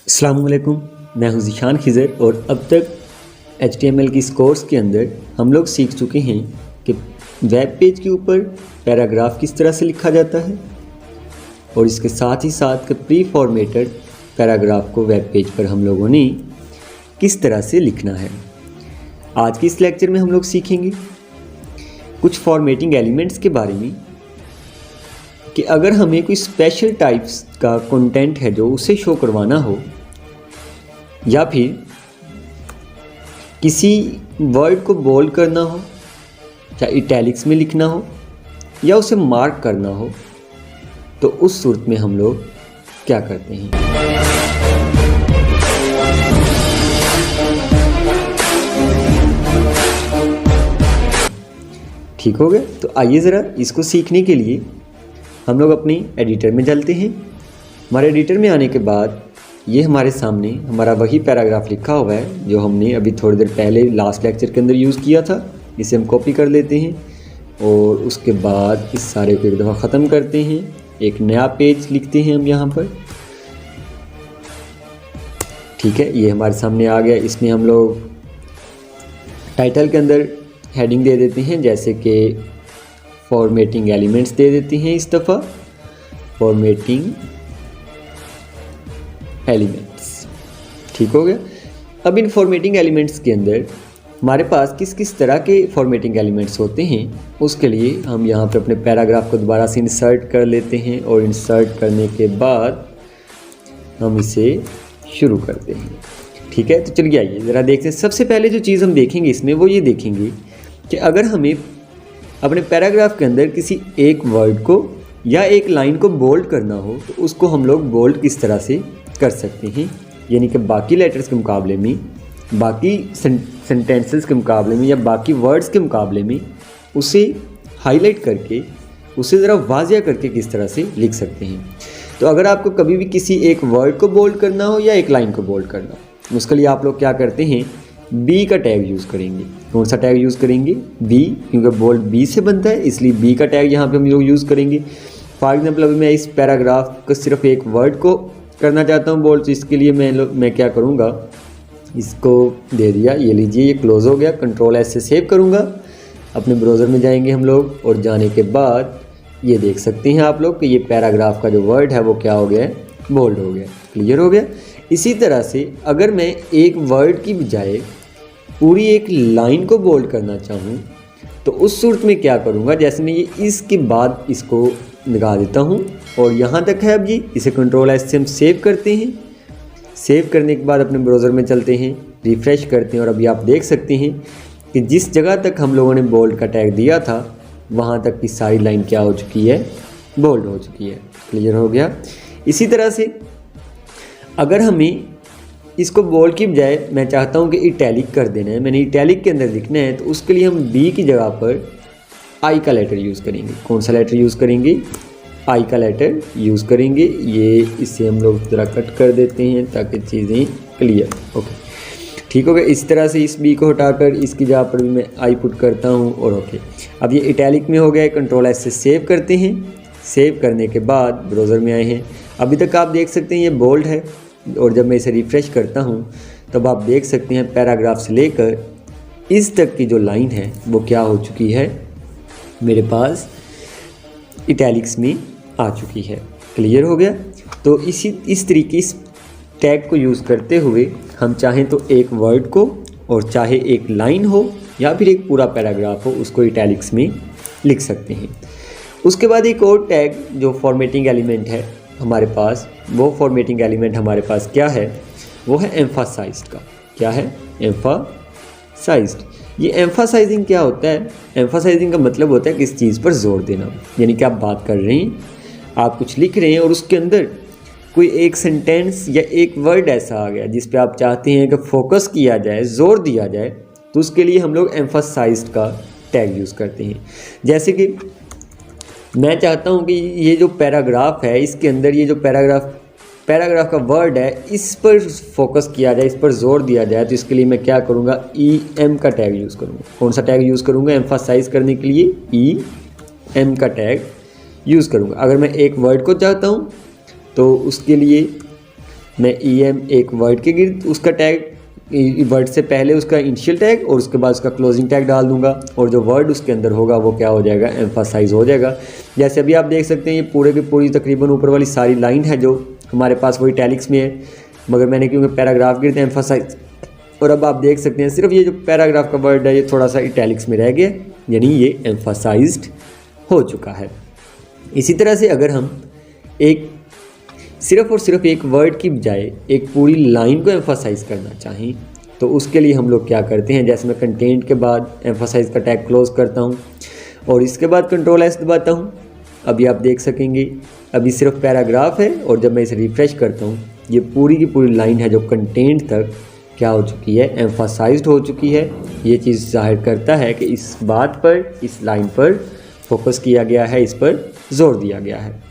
अस्सलाम वालेकुम, मैं हूं ज़ीशान खिज़र और अब तक HTML की इस कोर्स के अंदर हम लोग सीख चुके हैं कि वेब पेज के ऊपर पैराग्राफ किस तरह से लिखा जाता है और इसके साथ ही साथ प्री फॉर्मेटेड पैराग्राफ को वेब पेज पर हम लोगों ने किस तरह से लिखना है। आज के इस लेक्चर में हम लोग सीखेंगे कुछ फॉर्मेटिंग एलिमेंट्स के बारे में कि अगर हमें कोई स्पेशल टाइप्स का कंटेंट है जो उसे शो करवाना हो या फिर किसी वर्ड को बोल्ड करना हो या इटैलिक्स में लिखना हो या उसे मार्क करना हो, तो उस सूरत में हम लोग क्या करते हैं। ठीक हो गया, तो आइए ज़रा इसको सीखने के लिए हम लोग अपनी एडिटर में चलते हैं। हमारे एडिटर में आने के बाद ये हमारे सामने हमारा वही पैराग्राफ लिखा हुआ है जो हमने अभी थोड़ी देर पहले लास्ट लेक्चर के अंदर यूज़ किया था। इसे हम कॉपी कर लेते हैं और उसके बाद इस सारे को एक दफ़ा ख़त्म करते हैं। एक नया पेज लिखते हैं हम यहाँ पर। ठीक है, ये हमारे सामने आ गया। इसमें हम लोग टाइटल के अंदर हेडिंग दे देते हैं, जैसे कि फॉर्मेटिंग एलिमेंट्स दे देते हैं। इस दफ़ा फॉर्मेटिंग एलिमेंट्स। ठीक हो गया। अब इन फॉर्मेटिंग एलिमेंट्स के अंदर हमारे पास किस किस तरह के फॉर्मेटिंग एलिमेंट्स होते हैं, उसके लिए हम यहाँ पे अपने पैराग्राफ को दोबारा से इंसर्ट कर लेते हैं और इंसर्ट करने के बाद हम इसे शुरू करते हैं। ठीक है, तो चलिए आइए ज़रा देखते हैं। सबसे पहले जो चीज़ हम देखेंगे इसमें वो ये देखेंगे कि अगर हमें अपने पैराग्राफ के अंदर किसी एक वर्ड को या एक लाइन को बोल्ड करना हो तो उसको हम लोग बोल्ड किस तरह से कर सकते हैं, यानी कि बाकी लेटर्स के मुकाबले में, बाकी सेंटेंसेस के मुकाबले में या बाकी वर्ड्स के मुकाबले में उसे हाईलाइट करके उसे ज़रा वाज़िया करके किस तरह से लिख सकते हैं। तो अगर आपको कभी भी किसी एक वर्ड को बोल्ड करना हो या एक लाइन को बोल्ड करना हो, उसके लिए आप लोग क्या करते हैं, बी का टैग यूज़ करेंगे। कौन सा टैग यूज़ करेंगे? बी, क्योंकि बोल्ड बी से बनता है, इसलिए बी का टैग यहाँ पे हम लोग यूज़ करेंगे। फॉर एग्जांपल अभी मैं इस पैराग्राफ को सिर्फ एक वर्ड को करना चाहता हूँ बोल्ड, तो इसके लिए मैं क्या करूँगा, इसको दे दिया, ये लीजिए, ये क्लोज़ हो गया। कंट्रोल एस से सेव करूँगा। अपने ब्राउज़र में जाएंगे हम लोग और जाने के बाद ये देख सकते हैं आप लोग कि ये पैराग्राफ का जो वर्ड है वो क्या हो गया है, बोल्ड हो गया। क्लियर हो गया। इसी तरह से अगर मैं एक वर्ड की बजाय पूरी एक लाइन को बोल्ड करना चाहूँ तो उस सूरत में क्या करूँगा, जैसे मैं ये इसके बाद इसको लगा देता हूँ और यहाँ तक है। अब ये इसे कंट्रोल एस से हम सेव करते हैं। सेव करने के बाद अपने ब्राउज़र में चलते हैं, रिफ़्रेश करते हैं और अभी आप देख सकते हैं कि जिस जगह तक हम लोगों ने बोल्ड का टैग दिया था वहाँ तक की सारी लाइन क्या हो चुकी है, बोल्ड हो चुकी है। क्लियर हो गया। इसी तरह से अगर हमें इसको बोल्ड की बजाय मैं चाहता हूँ कि इटैलिक कर देना है, मैंने इटैलिक के अंदर लिखना है, तो उसके लिए हम बी की जगह पर आई का लेटर यूज़ करेंगे। कौन सा लेटर यूज़ करेंगे? आई का लेटर यूज़ करेंगे। ये इसे हम लोग ज़रा कट कर देते हैं ताकि चीज़ें क्लियर। ओके, ठीक हो गया। इस तरह से इस बी को हटाकर इसकी जगह पर भी मैं आई पुट करता हूँ और ओके। अब ये इटैलिक में हो गया। कंट्रोल एस से सेव करते हैं। सेव करने के बाद ब्राउज़र में आए हैं। अभी तक आप देख सकते हैं ये बोल्ड है और जब मैं इसे रिफ़्रेश करता हूँ तब आप देख सकते हैं पैराग्राफ से लेकर इस तक की जो लाइन है वो क्या हो चुकी है, मेरे पास इटैलिक्स में आ चुकी है। क्लियर हो गया। तो इस तरीके इस टैग को यूज़ करते हुए हम चाहें तो एक वर्ड को और चाहे एक लाइन हो या फिर एक पूरा पैराग्राफ हो उसको इटैलिक्स में लिख सकते हैं। उसके बाद एक और टैग जो फॉर्मेटिंग एलिमेंट है हमारे पास, वो फॉर्मेटिंग एलिमेंट हमारे पास क्या है, वो है एम्फासाइज्ड का। क्या है? एम्फासाइज्ड। ये एम्फासाइजिंग क्या होता है? एम्फासाइजिंग का मतलब होता है किस चीज़ पर जोर देना। यानी कि आप बात कर रहे हैं, आप कुछ लिख रहे हैं और उसके अंदर कोई एक सेंटेंस या एक वर्ड ऐसा आ गया जिस पे आप चाहते हैं कि फोकस किया जाए, जोर दिया जाए, तो उसके लिए हम लोग एम्फासाइज्ड का टैग यूज़ करते हैं। जैसे कि मैं चाहता हूँ कि ये जो पैराग्राफ है इसके अंदर ये जो पैराग्राफ का वर्ड है इस पर फोकस किया जाए, इस पर जोर दिया जाए, तो इसके लिए मैं क्या करूँगा, ई एम का टैग यूज़ करूँगा। कौन सा टैग यूज़ करूँगा? एम्फासाइज करने के लिए ई एम का टैग यूज़ करूँगा। अगर मैं एक वर्ड को चाहता हूँ तो उसके लिए मैं EM एक वर्ड के गिर्द उसका टैग, वर्ड से पहले उसका इनिशियल टैग और उसके बाद उसका क्लोजिंग टैग डाल दूंगा, और जो वर्ड उसके अंदर होगा वो क्या हो जाएगा, एम्फासाइज हो जाएगा। जैसे अभी आप देख सकते हैं ये पूरे की पूरी तकरीबन ऊपर वाली सारी लाइन है जो हमारे पास वो इटैलिक्स में है, मगर मैंने क्योंकि पैराग्राफ गिरते एम्फासाइज, और अब आप देख सकते हैं सिर्फ ये जो पैराग्राफ का वर्ड है ये थोड़ा सा इटैलिक्स में रह गया, यानी ये एम्फासाइज्ड हो चुका है। इसी तरह से अगर हम एक सिर्फ और सिर्फ एक वर्ड की बजाय एक पूरी लाइन को एम्फासाइज करना चाहें तो उसके लिए हम लोग क्या करते हैं, जैसे मैं कंटेंट के बाद एम्फासाइज का टैग क्लोज करता हूं और इसके बाद Ctrl+S दबाता हूं। अभी आप देख सकेंगे अभी सिर्फ पैराग्राफ है, और जब मैं इसे रिफ्रेश करता हूं ये पूरी की पूरी लाइन है जो कंटेंट तक क्या हो चुकी है, एम्फासाइज्ड हो चुकी है। ये चीज़ जाहिर करता है कि इस बात पर, इस लाइन पर फोकस किया गया है, इस पर जोर दिया गया है।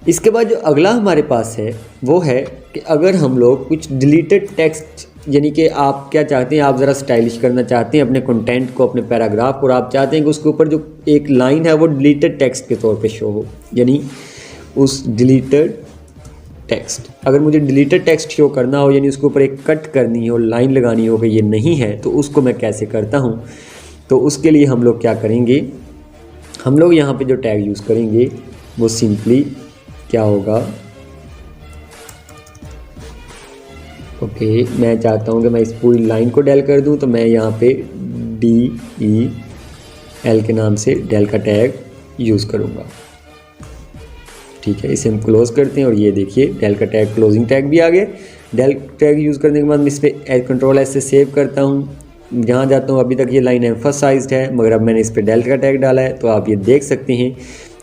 इसके बाद जो अगला हमारे पास है वो है कि अगर हम लोग कुछ डिलीटेड टेक्स्ट, यानी कि आप क्या चाहते हैं, आप ज़रा स्टाइलिश करना चाहते हैं अपने कंटेंट को, अपने पैराग्राफ को, और आप चाहते हैं कि उसके ऊपर जो एक लाइन है वो डिलीटेड टेक्स्ट के तौर पे शो हो, यानी उस डिलीटेड टेक्स्ट, अगर मुझे डिलीटेड टेक्स्ट शो करना हो, यानी उसके ऊपर एक कट करनी हो, लाइन लगानी हो कि ये नहीं है, तो उसको मैं कैसे करता हूँ। तो उसके लिए हम लोग क्या करेंगे, हम लोग यहाँ पे जो टैग यूज़ करेंगे वो सिंपली क्या होगा, ओके, मैं चाहता हूँ कि मैं इस पूरी लाइन को डेल कर दूँ, तो मैं यहाँ पे DEL के नाम से डेल का टैग यूज़ करूँगा। ठीक है, इसे हम क्लोज़ करते हैं और ये देखिए डेल का टैग, क्लोजिंग टैग भी आ गया। डेल टैग यूज़ करने के बाद मैं इस पर Ctrl+S से सेव करता हूँ, जहाँ जाता हूँ अभी तक ये लाइन एम्फसाइज्ड है, मगर अब मैंने इस पर डेल का टैग डाला है, तो आप ये देख सकते हैं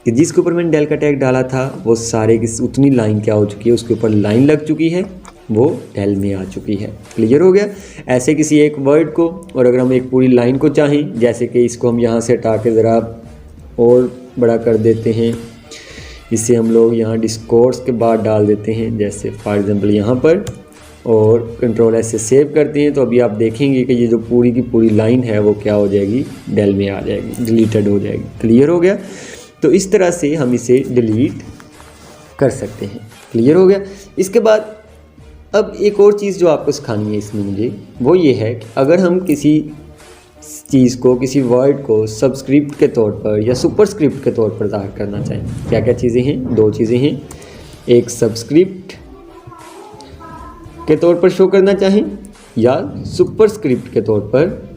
कि जिसके ऊपर मैंने डेल का टैग डाला था वो सारे की उतनी लाइन क्या हो चुकी है, उसके ऊपर लाइन लग चुकी है, वो डेल में आ चुकी है। क्लियर हो गया। ऐसे किसी एक वर्ड को, और अगर हम एक पूरी लाइन को चाहें, जैसे कि इसको हम यहाँ से हटा के ज़रा और बड़ा कर देते हैं, इसे हम लोग यहाँ डिस्कोर्स के बाद डाल देते हैं, जैसे फॉर एग्जांपल यहाँ पर, और Ctrl+S से सेव करते हैं, तो अभी आप देखेंगे कि ये जो पूरी की पूरी लाइन है वो क्या हो जाएगी, डेल में आ जाएगी, डिलीटेड हो जाएगी। क्लियर हो गया। तो इस तरह से हम इसे डिलीट कर सकते हैं। क्लियर हो गया। इसके बाद अब एक और चीज़ जो आपको सिखानी है इसमें मुझे, वो ये है कि अगर हम किसी चीज़ को, किसी वर्ड को सबस्क्रिप्ट के तौर पर या सुपरस्क्रिप्ट के तौर पर ज़ाहिर करना चाहें, क्या क्या चीज़ें हैं, दो चीज़ें हैं, एक सबस्क्रिप्ट के तौर पर शो करना चाहें या सुपरस्क्रिप्ट के तौर पर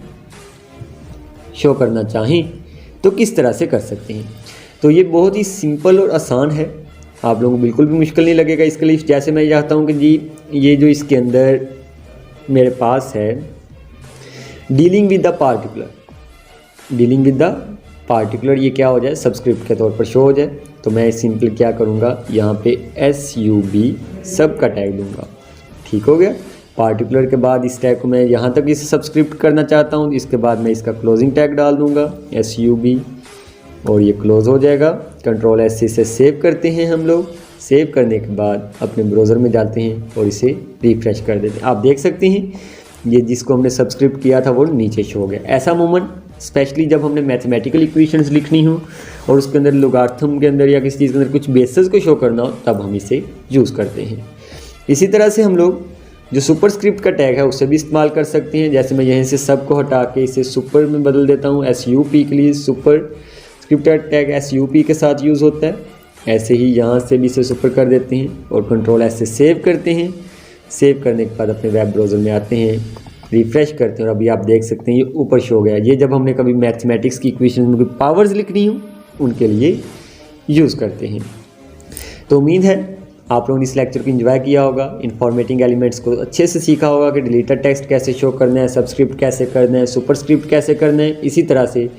शो करना चाहें, तो किस तरह से कर सकते हैं। तो ये बहुत ही सिंपल और आसान है, आप लोगों को बिल्कुल भी मुश्किल नहीं लगेगा इसके लिए। जैसे मैं चाहता हूँ कि जी ये जो इसके अंदर मेरे पास है dealing with the particular, dealing with the particular, ये क्या हो जाए, सबस्क्रिप्ट के तौर पर शो हो जाए, तो मैं सिंपली क्या करूँगा, यहाँ पे SUB सब का टैग दूँगा। ठीक हो गया। पार्टिकुलर के बाद इस टैग को मैं यहाँ तक इसे सबस्क्रिप्ट करना चाहता हूँ, इसके बाद मैं इसका क्लोजिंग टैग डाल दूँगा SUB, और ये क्लोज़ हो जाएगा। Ctrl+S से इसे सेव करते हैं हम लोग। सेव करने के बाद अपने ब्राउज़र में जाते हैं और इसे रिफ्रेश कर देते हैं। आप देख सकते हैं ये जिसको हमने सबस्क्रिप्ट किया था वो नीचे शो हो गया। ऐसा अमूमन स्पेशली जब हमने मैथमेटिकल इक्वेशंस लिखनी हो और उसके अंदर लोगार्थम के अंदर या किसी चीज़ के अंदर कुछ बेसिस को शो करना हो, तब हम इसे यूज़ करते हैं। इसी तरह से हम लोग जो सुपरस्क्रिप्ट का टैग है उससे भी इस्तेमाल कर सकते हैं। जैसे मैं यहीं से सब को हटा के इसे सुपर में बदल देता हूँ, SUP के लिए सुपर स्क्रिप्ट टैग SUP के साथ यूज़ होता है। ऐसे ही यहाँ से भी इसे सुपर कर देते हैं और Ctrl+S से सेव करते हैं। सेव करने के बाद अपने वेब ब्राउज़र में आते हैं, रिफ़्रेश करते हैं और अभी आप देख सकते हैं ये ऊपर शो हो गया। ये जब हमने कभी मैथमेटिक्स की इक्वेशन में कोई पावर्स लिखनी हो उनके लिए यूज़ करते हैं। तो उम्मीद है आप लोगों ने इस लेक्चर को एंजॉय किया होगा, इन्फॉर्मेटिंग एलिमेंट्स को अच्छे से सीखा होगा कि डिलीटेड टेक्स्ट कैसे शो करना है, सबस्क्रिप्ट कैसे करना है, सुपरस्क्रिप्ट कैसे करना है, इसी तरह से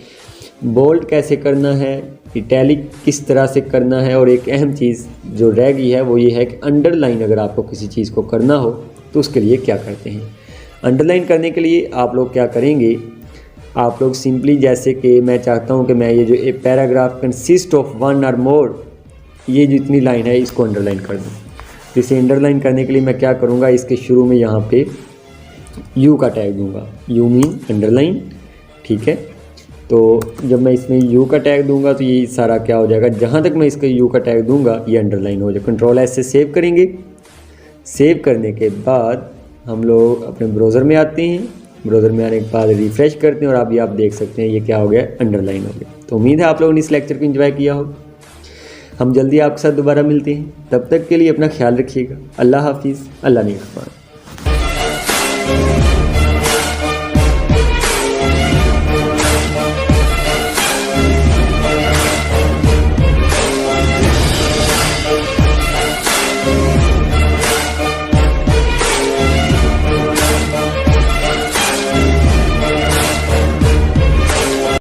बोल्ड कैसे करना है, इटैलिक किस तरह से करना है। और एक अहम चीज़ जो रह गई है वो ये है कि अंडरलाइन अगर आपको किसी चीज़ को करना हो तो उसके लिए क्या करते हैं। अंडरलाइन करने के लिए आप लोग क्या करेंगे, आप लोग सिंपली जैसे कि मैं चाहता हूँ कि मैं ये जो a paragraph consist of one और मोर, ये जितनी लाइन है इसको अंडरलाइन कर दूँ। तो इसे अंडरलाइन करने के लिए मैं क्या करूँगा, इसके शुरू में यहाँ पे U का टैग दूँगा, U मीन अंडरलाइन। ठीक है, तो जब मैं इसमें U का टैग दूंगा तो ये सारा क्या हो जाएगा, जहाँ तक मैं इसका U का टैग दूंगा ये अंडरलाइन हो जाएगा। Ctrl+S से सेव करेंगे, सेव करने के बाद हम लोग अपने ब्राउज़र में आते हैं। ब्राउज़र में आने के बाद रिफ़्रेश करते हैं और अभी आप देख सकते हैं ये क्या हो गया, अंडरलाइन हो गया। तो उम्मीद है आप लोगों ने इस लेक्चर को एंजॉय किया होगा। हम जल्दी आपके साथ दोबारा मिलते हैं, तब तक के लिए अपना ख्याल रखिएगा। अल्लाह हाफिज़, अल्लाह निगहबान।